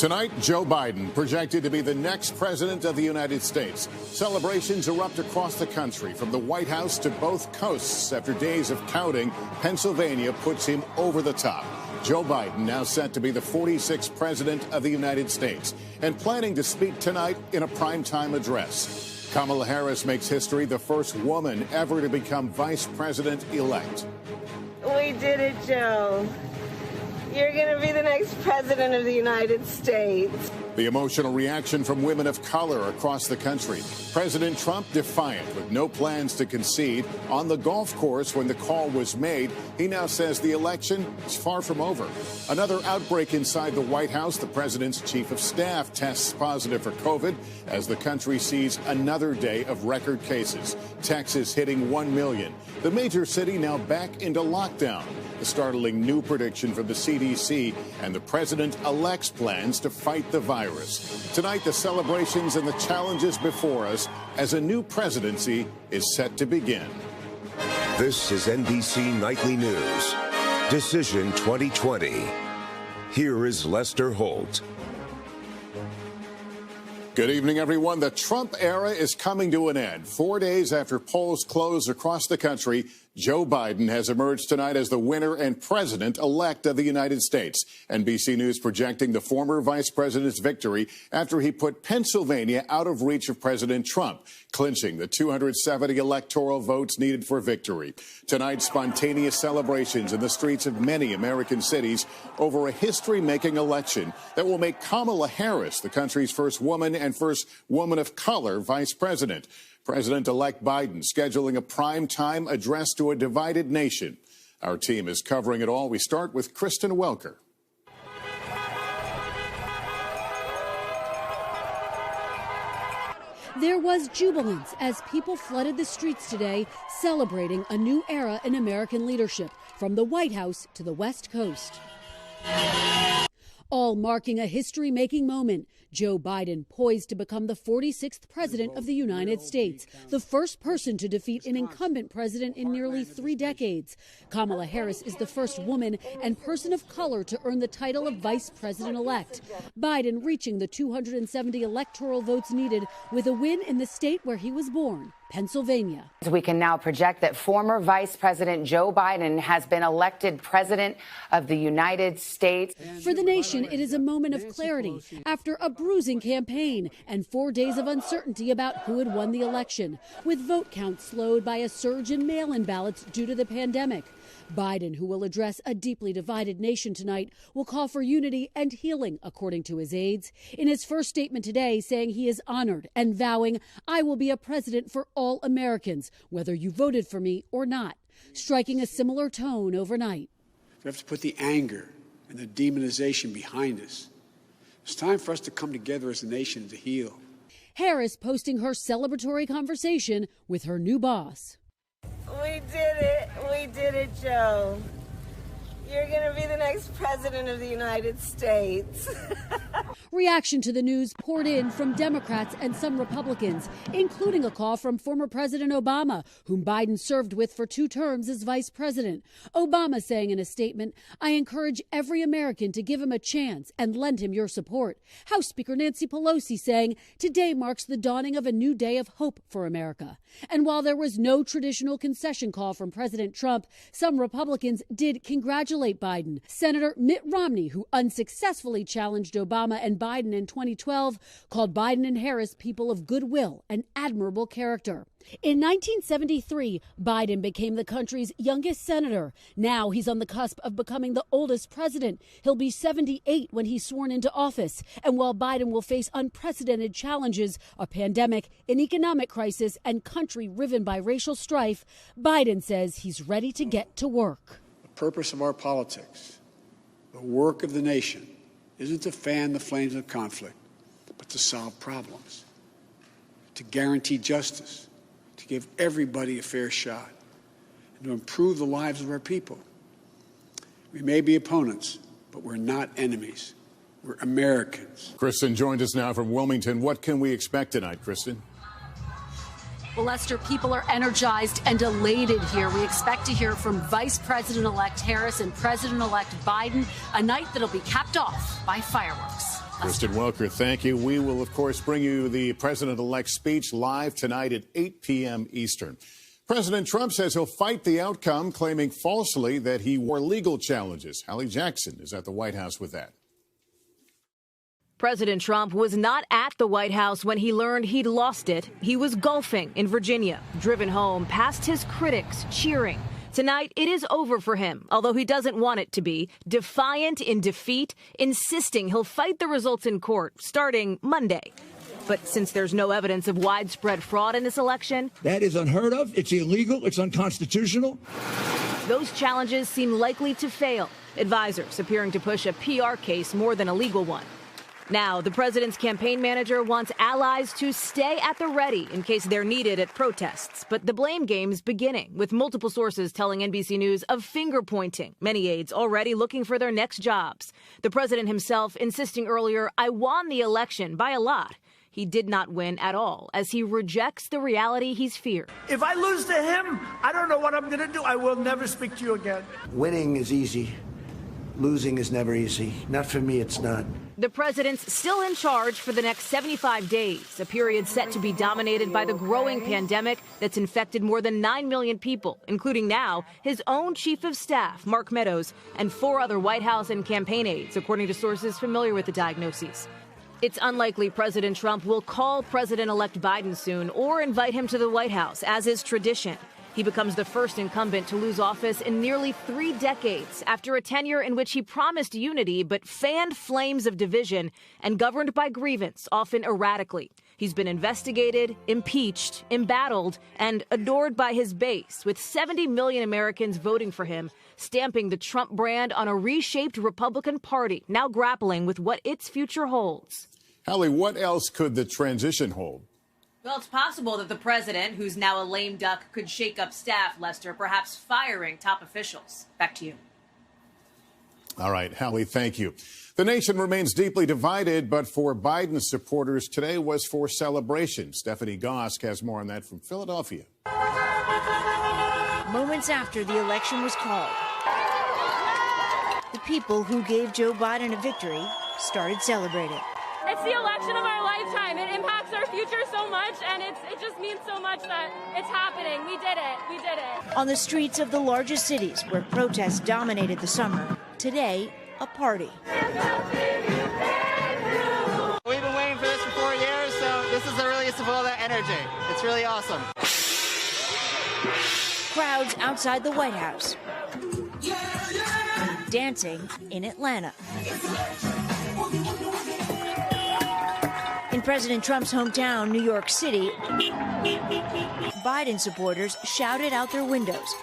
Tonight, Joe Biden projected to be the next president of the United States. Celebrations erupt across the country, from the White House to both coasts. After days of counting, Pennsylvania puts him over the top. Joe Biden now set to be the 46th president of the United States and planning to speak tonight in a primetime address. Kamala Harris makes history, the first woman ever to become vice president-elect. We did it, Joe. You're going to be the next president of the United States. The emotional reaction from women of color across the country. President Trump defiant, with no plans to concede. On the golf course when the call was made, he now says the election is far from over. Another outbreak inside the White House. The president's chief of staff tests positive for COVID as the country sees another day of record cases. Texas hitting 1 million. The major city now back into lockdown. A startling new prediction from the CDC and the president-elect's plans to fight the virus. Tonight, the celebrations and the challenges before us as a new presidency is set to begin. This is NBC Nightly News. Decision 2020. Here is Lester Holt. Good evening, everyone. The Trump era is coming to an end. 4 days after polls closed across the country, Joe Biden has emerged tonight as the winner and president-elect of the United States. NBC News projecting the former vice president's victory after he put Pennsylvania out of reach of President Trump, clinching the 270 electoral votes needed for victory. Tonight, spontaneous celebrations in the streets of many American cities over a history-making election that will make Kamala Harris the country's first woman and first woman of color vice president. President-elect Biden scheduling a prime-time address to a divided nation. Our team is covering it all. We start with Kristen Welker. There was jubilance as people flooded the streets today, celebrating a new era in American leadership, from the White House to the West Coast. All marking a history-making moment. Joe Biden poised to become the 46th president of the United States, the first person to defeat an incumbent president in nearly 3 decades. Kamala Harris is the first woman and person of color to earn the title of vice president-elect. Biden reaching the 270 electoral votes needed with a win in the state where he was born, Pennsylvania. We can now project that former Vice President Joe Biden has been elected president of the United States. For the nation, it is a moment of clarity after a bruising campaign and 4 days of uncertainty about who had won the election, with vote counts slowed by a surge in mail-in ballots due to the pandemic. Biden, who will address a deeply divided nation tonight, will call for unity and healing, according to his aides. In his first statement today, saying he is honored and vowing, "I will be a president for all Americans, whether you voted for me or not," striking a similar tone overnight. We have to put the anger and the demonization behind us. It's time for us to come together as a nation to heal. Harris posting her celebratory conversation with her new boss. We did it. We did it, Joe. You're going to be the next president of the United States. Reaction to the news poured in from Democrats and some Republicans, including a call from former President Obama, whom Biden served with for 2 terms as vice president. Obama saying in a statement, "I encourage every American to give him a chance and lend him your support." House Speaker Nancy Pelosi saying, "Today marks the dawning of a new day of hope for America." And while there was no traditional concession call from President Trump, some Republicans did congratulate Biden. Senator Mitt Romney, who unsuccessfully challenged Obama and Biden in 2012, called Biden and Harris people of goodwill and admirable character. In 1973, Biden became the country's youngest senator. Now he's on the cusp of becoming the oldest president. He'll be 78 when he's sworn into office. And while Biden will face unprecedented challenges, a pandemic, an economic crisis, and country riven by racial strife, Biden says he's ready to get to work. The purpose of our politics, the work of the nation, isn't to fan the flames of conflict, but to solve problems, to guarantee justice, to give everybody a fair shot, and to improve the lives of our people. We may be opponents, but we're not enemies. We're Americans. Kristen joined us now from Wilmington. What can we expect tonight, Kristen? Well, Lester, people are energized and elated here. We expect to hear from Vice President-elect Harris and President-elect Biden, a night that'll be capped off by fireworks. Kristen Welker, thank you. We will, of course, bring you the president-elect's speech live tonight at 8 p.m. Eastern. President Trump says he'll fight the outcome, claiming falsely that he wore legal challenges. Hallie Jackson is at the White House with that. President Trump was not at the White House when he learned he'd lost it. He was golfing in Virginia, driven home past his critics cheering. Tonight, it is over for him, although he doesn't want it to be. Defiant in defeat, insisting he'll fight the results in court starting Monday. But since there's no evidence of widespread fraud in this election, that is unheard of. It's illegal. It's unconstitutional. Those challenges seem likely to fail. Advisors appearing to push a PR case more than a legal one. Now, the president's campaign manager wants allies to stay at the ready in case they're needed at protests. But the blame game's beginning, with multiple sources telling NBC News of finger-pointing, many aides already looking for their next jobs. The president himself insisting earlier, "I won the election by a lot." He did not win at all, as he rejects the reality he's feared. If I lose to him, I don't know what I'm going to do. I will never speak to you again. Winning is easy. Losing is never easy. Not for me, it's not. The president's still in charge for the next 75 days, a period set to be dominated by the growing pandemic that's infected more than 9 million people, including now his own chief of staff, Mark Meadows, and 4 other White House and campaign aides, according to sources familiar with the diagnoses. It's unlikely President Trump will call President-elect Biden soon or invite him to the White House, as is tradition. He becomes the first incumbent to lose office in nearly 3 decades after a tenure in which he promised unity but fanned flames of division and governed by grievance, often erratically. He's been investigated, impeached, embattled, and adored by his base, with 70 million Americans voting for him, stamping the Trump brand on a reshaped Republican Party, now grappling with what its future holds. Hallie, what else could the transition hold? Well, it's possible that the president, who's now a lame duck, could shake up staff, Lester, perhaps firing top officials. Back to you. All right, Hallie, thank you. The nation remains deeply divided, but for Biden's supporters, today was for celebration. Stephanie Gosk has more on that from Philadelphia. Moments after the election was called, the people who gave Joe Biden a victory started celebrating. It's the election of our lifetime. It impacts our future so much, and it just means so much that it's happening. We did it. We did it. On the streets of the largest cities where protests dominated the summer, today, a party. We've been waiting for this for 4 years, so this is the release of all that energy. It's really awesome. Crowds outside the White House, dancing in Atlanta. In President Trump's hometown, New York City, Biden supporters shouted out their windows.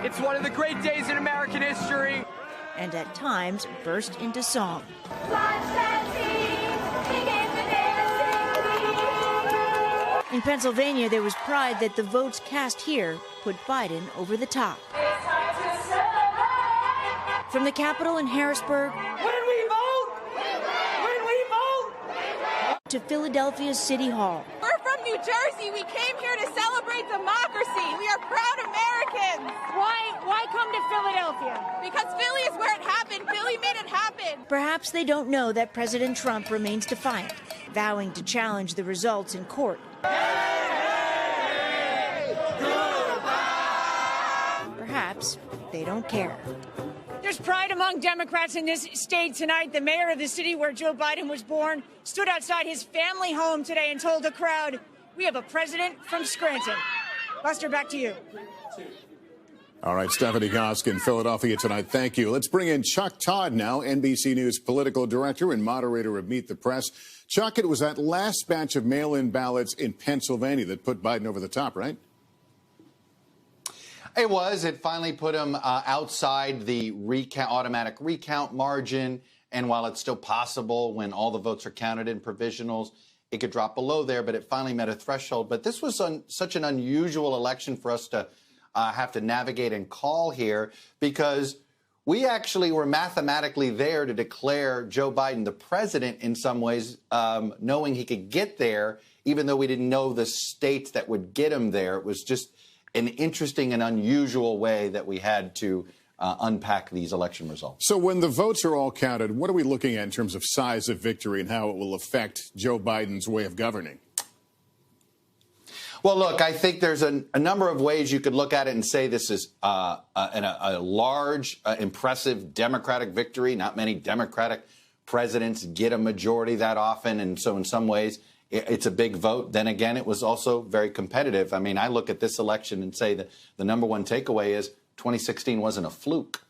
It's one of the great days in American history. And at times burst into song. In Pennsylvania, there was pride that the votes cast here put Biden over the top. From the Capitol in Harrisburg to Philadelphia's City Hall. We're from New Jersey. We came here to celebrate democracy. We are proud Americans. Why come to Philadelphia? Because Philly is where it happened. Philly made it happen. Perhaps they don't know that President Trump remains defiant, vowing to challenge the results in court. Perhaps they don't care. There's pride among Democrats in this state tonight. The mayor of the city where Joe Biden was born stood outside his family home today and told the crowd, "We have a president from Scranton." Buster, back to you. All right, Stephanie Gosk in Philadelphia tonight. Thank you. Let's bring in Chuck Todd now, NBC News political director and moderator of Meet the Press. Chuck, it was that last batch of mail-in ballots in Pennsylvania that put Biden over the top, right? It was. It finally put him outside the automatic recount margin. And while it's still possible when all the votes are counted in provisionals, it could drop below there, but it finally met a threshold. But this was such an unusual election for us to have to navigate and call here, because we actually were mathematically there to declare Joe Biden the president in some ways, knowing he could get there, even though we didn't know the states that would get him there. It was just an interesting and unusual way that we had to unpack these election results. So when the votes are all counted, what are we looking at in terms of size of victory and how it will affect Joe Biden's way of governing? Well, look, I think there's a number of ways you could look at it and say this is a large, impressive Democratic victory. Not many Democratic presidents get a majority that often. And so in some ways, it's a big vote. Then again, it was also very competitive. I mean, I look at this election and say that the number one takeaway is 2016 wasn't a fluke.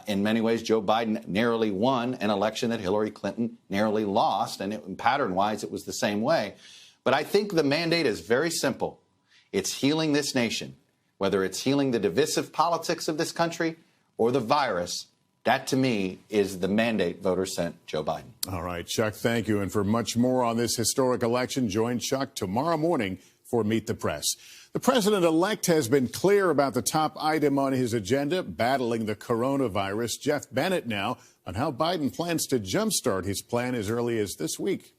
In many ways, Joe Biden narrowly won an election that Hillary Clinton narrowly lost. And pattern-wise, it was the same way. But I think the mandate is very simple. It's healing this nation, whether it's healing the divisive politics of this country or the virus. That, to me, is the mandate voters sent Joe Biden. All right, Chuck, thank you. And for much more on this historic election, join Chuck tomorrow morning for Meet the Press. The president-elect has been clear about the top item on his agenda, battling the coronavirus. Jeff Bennett now on how Biden plans to jumpstart his plan as early as this week.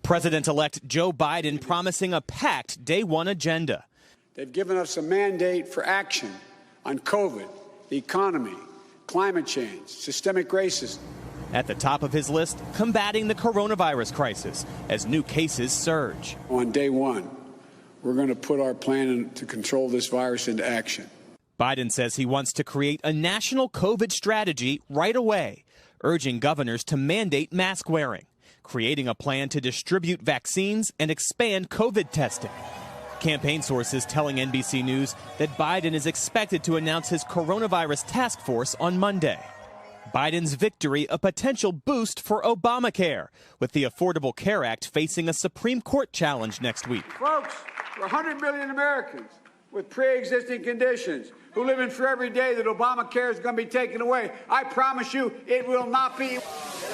President-elect Joe Biden promising a packed day one agenda. They've given us a mandate for action on COVID, the economy, climate change, systemic racism. At the top of his list, combating the coronavirus crisis as new cases surge. On day one, we're going to put our plan to control this virus into action. Biden says he wants to create a national COVID strategy right away, urging governors to mandate mask wearing, creating a plan to distribute vaccines and expand COVID testing. Campaign sources telling NBC News that Biden is expected to announce his coronavirus task force on Monday. Biden's victory a potential boost for Obamacare, with the Affordable Care Act facing a Supreme Court challenge next week. Folks, for 100 million Americans with pre-existing conditions who live in fear every day that Obamacare is going to be taken away, I promise you it will not be.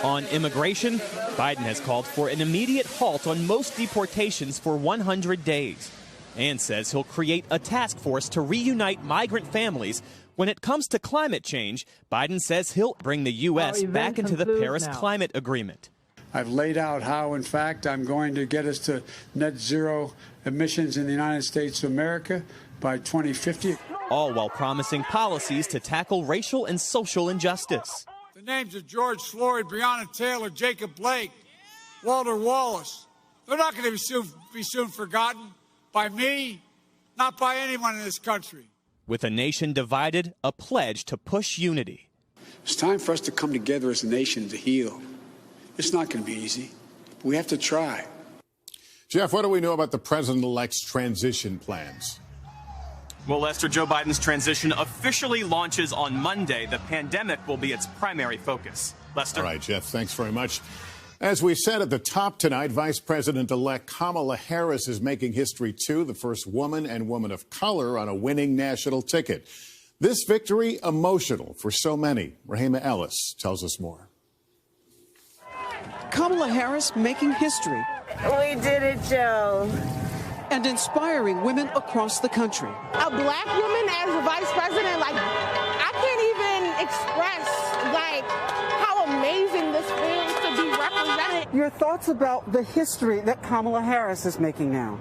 On immigration, Biden has called for an immediate halt on most deportations for 100 days and says he'll create a task force to reunite migrant families. When it comes to climate change, Biden says he'll bring the U.S. back into the Paris Climate Agreement. I've laid out how, in fact, I'm going to get us to net zero emissions in the United States of America by 2050. All while promising policies to tackle racial and social injustice. The names of George Floyd, Breonna Taylor, Jacob Blake, Walter Wallace, they're not going to be soon forgotten by me, not by anyone in this country. With a nation divided, a pledge to push unity. It's time for us to come together as a nation to heal. It's not going to be easy, but we have to try. Jeff, what do we know about the president-elect's transition plans? Well, Lester, Joe Biden's transition officially launches on Monday. The pandemic will be its primary focus. Lester? All right, Jeff, thanks very much. As we said at the top tonight, Vice President-elect Kamala Harris is making history, too, the first woman and woman of color on a winning national ticket. This victory, emotional for so many. Rahima Ellis tells us more. Kamala Harris making history. We did it, Joe. And inspiring women across the country. A black woman as a vice president, I can't even express, how amazing this feels to be represented. Your thoughts about the history that Kamala Harris is making now?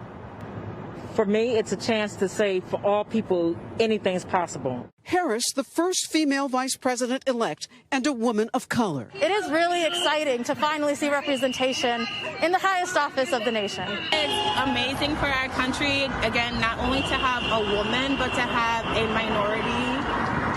For me, it's a chance to say for all people, anything's possible. Harris, the first female vice president-elect and a woman of color. It is really exciting to finally see representation in the highest office of the nation. It's amazing for our country, again, not only to have a woman, but to have a minority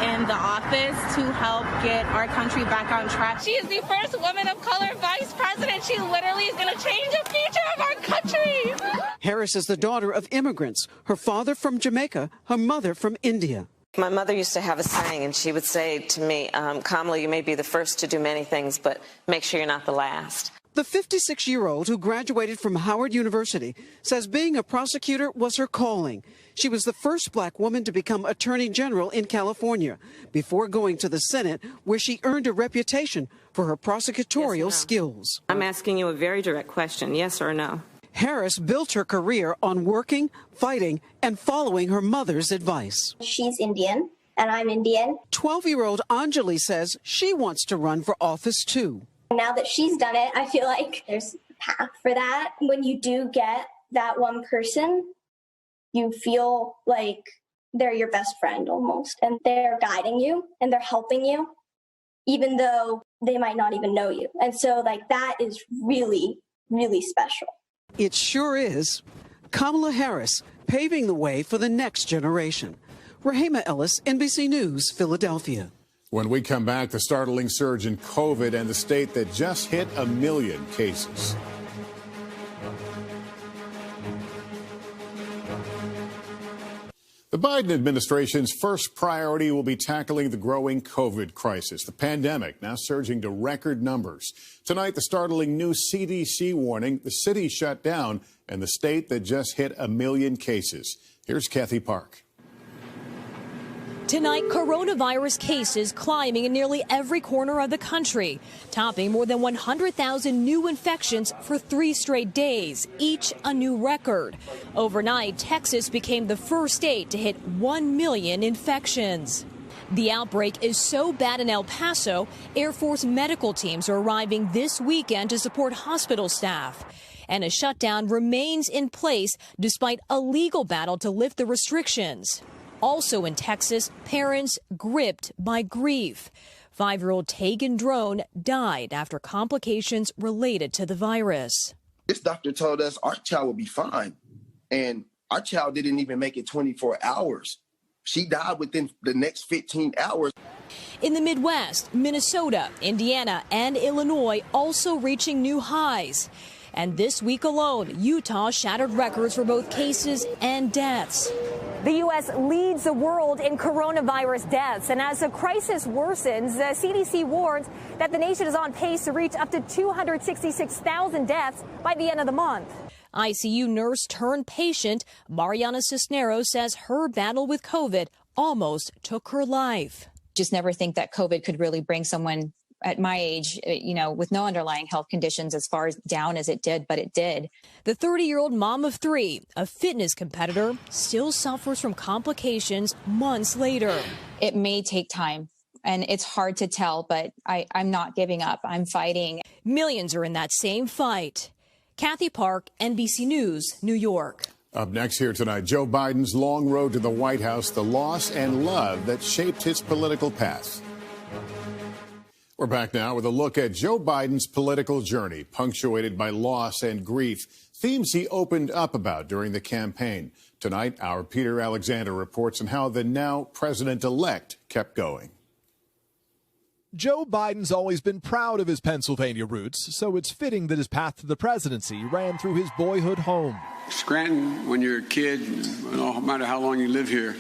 in the office to help get our country back on track. She is the first woman of color vice president. She literally is going to change the future of our country. Harris is the daughter of immigrants, her father from Jamaica, her mother from India. My mother used to have a saying, and she would say to me, Kamala, you may be the first to do many things, but make sure you're not the last. The 56-year-old who graduated from Howard University says being a prosecutor was her calling. She was the first black woman to become attorney general in California before going to the Senate, where she earned a reputation for her prosecutorial skills. I'm asking you a very direct question, yes or no? Harris built her career on working, fighting, and following her mother's advice. She's Indian, and I'm Indian. 12-year-old Anjali says she wants to run for office, too. Now that she's done it, I feel like there's a path for that. When you do get that one person, you feel like they're your best friend almost, and they're guiding you and they're helping you, even though they might not even know you. And so, like, that is really, really special. It sure is. Kamala Harris paving the way for the next generation. Rahima Ellis, NBC News, Philadelphia. When we come back, the startling surge in COVID and the state that just hit 1 million cases. The Biden administration's first priority will be tackling the growing COVID crisis. The pandemic now surging to record numbers. Tonight, the startling new CDC warning the city shut down and the state that just hit 1 million cases. Here's Kathy Park. Tonight, coronavirus cases climbing in nearly every corner of the country, topping more than 100,000 new infections for 3 straight days, each a new record. Overnight, Texas became the first state to hit 1 million infections. The outbreak is so bad in El Paso, Air Force medical teams are arriving this weekend to support hospital staff. And a shutdown remains in place despite a legal battle to lift the restrictions. Also in Texas, parents gripped by grief. 5-year-old Tegan Drone died after complications related to the virus. This doctor told us our child would be fine, and our child didn't even make it 24 hours. She died within the next 15 hours. In the Midwest, Minnesota, Indiana, and Illinois also reaching new highs. And this week alone, Utah shattered records for both cases and deaths. The U.S. leads the world in coronavirus deaths. And as the crisis worsens, the CDC warns that the nation is on pace to reach up to 266,000 deaths by the end of the month. ICU nurse turned patient Mariana Cisneros says her battle with COVID almost took her life. Just never think that COVID could really bring someone at my age, with no underlying health conditions as far down as it did, but it did. The 30-year-old mom of 3, a fitness competitor, still suffers from complications months later. It may take time, and it's hard to tell, but I'm not giving up. I'm fighting. Millions are in that same fight. Kathy Park, NBC News, New York. Up next here tonight, Joe Biden's long road to the White House, the loss and love that shaped his political path. We're back now with a look at Joe Biden's political journey, punctuated by loss and grief, themes he opened up about during the campaign. Tonight, our Peter Alexander reports on how the now president-elect kept going. Joe Biden's always been proud of his Pennsylvania roots, so it's fitting that his path to the presidency ran through his boyhood home. Scranton, when you're a kid, no matter how long you live here,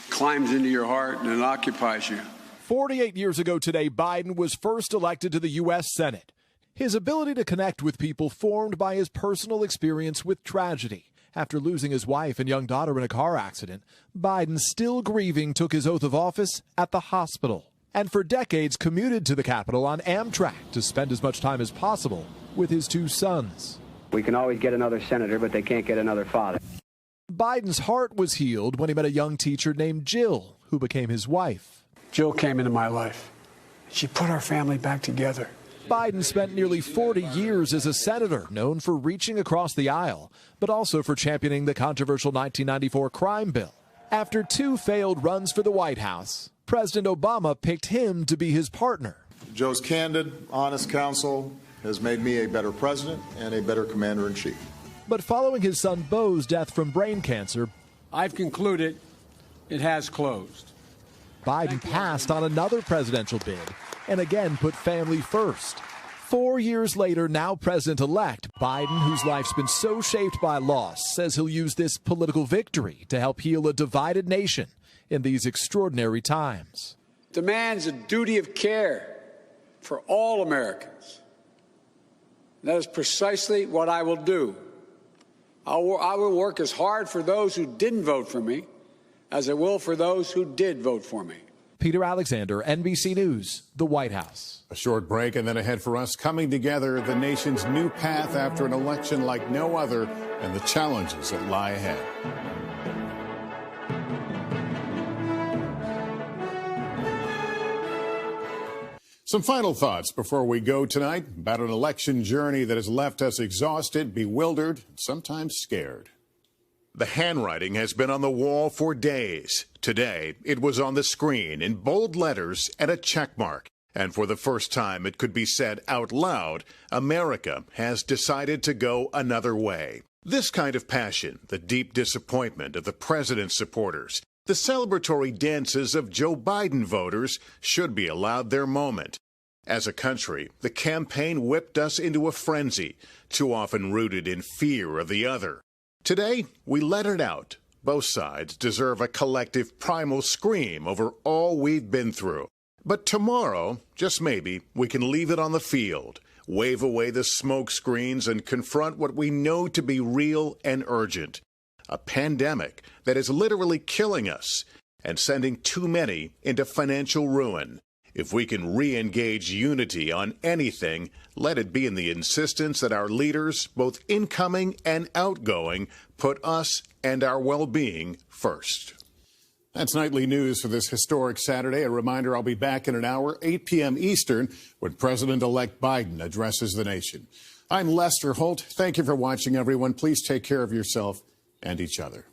climbs into your heart and it occupies you. 48 years ago today, Biden was first elected to the U.S. Senate. His ability to connect with people formed by his personal experience with tragedy. After losing his wife and young daughter in a car accident, Biden, still grieving, took his oath of office at the hospital. And for decades commuted to the Capitol on Amtrak to spend as much time as possible with his 2 sons. We can always get another senator, but they can't get another father. Biden's heart was healed when he met a young teacher named Jill, who became his wife. Jill came into my life. She put our family back together. Biden spent nearly 40 years as a senator, known for reaching across the aisle, but also for championing the controversial 1994 crime bill. After 2 failed runs for the White House, President Obama picked him to be his partner. Joe's candid, honest counsel has made me a better president and a better commander-in-chief. But following his son Beau's death from brain cancer, I've concluded it has closed. Biden passed on another presidential bid and again put family first. 4 years later, now president-elect, Biden, whose life's been so shaped by loss, says he'll use this political victory to help heal a divided nation in these extraordinary times. Demands a duty of care for all Americans. That is precisely what I will do. I will work as hard for those who didn't vote for me as I will for those who did vote for me. Peter Alexander, NBC News, the White House. A short break and then ahead for us, coming together the nation's new path after an election like no other and the challenges that lie ahead. Some final thoughts before we go tonight about an election journey that has left us exhausted, bewildered, and sometimes scared. The handwriting has been on the wall for days. Today, it was on the screen in bold letters and a check mark. And for the first time, it could be said out loud, America has decided to go another way. This kind of passion, the deep disappointment of the president's supporters, the celebratory dances of Joe Biden voters should be allowed their moment. As a country, the campaign whipped us into a frenzy, too often rooted in fear of the other. Today, we let it out. Both sides deserve a collective primal scream over all we've been through. But tomorrow, just maybe, we can leave it on the field, wave away the smoke screens, and confront what we know to be real and urgent. A pandemic that is literally killing us and sending too many into financial ruin. If we can re-engage unity on anything, let it be in the insistence that our leaders, both incoming and outgoing, put us and our well-being first. That's nightly news for this historic Saturday. A reminder, I'll be back in an hour, 8 p.m. Eastern, when President-elect Biden addresses the nation. I'm Lester Holt. Thank you for watching, everyone. Please take care of yourself and each other.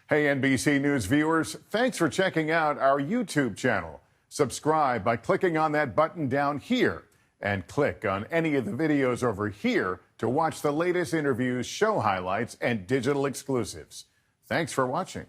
Hey, NBC News viewers, thanks for checking out our YouTube channel. Subscribe by clicking on that button down here and click on any of the videos over here to watch the latest interviews, show highlights, and digital exclusives. Thanks for watching.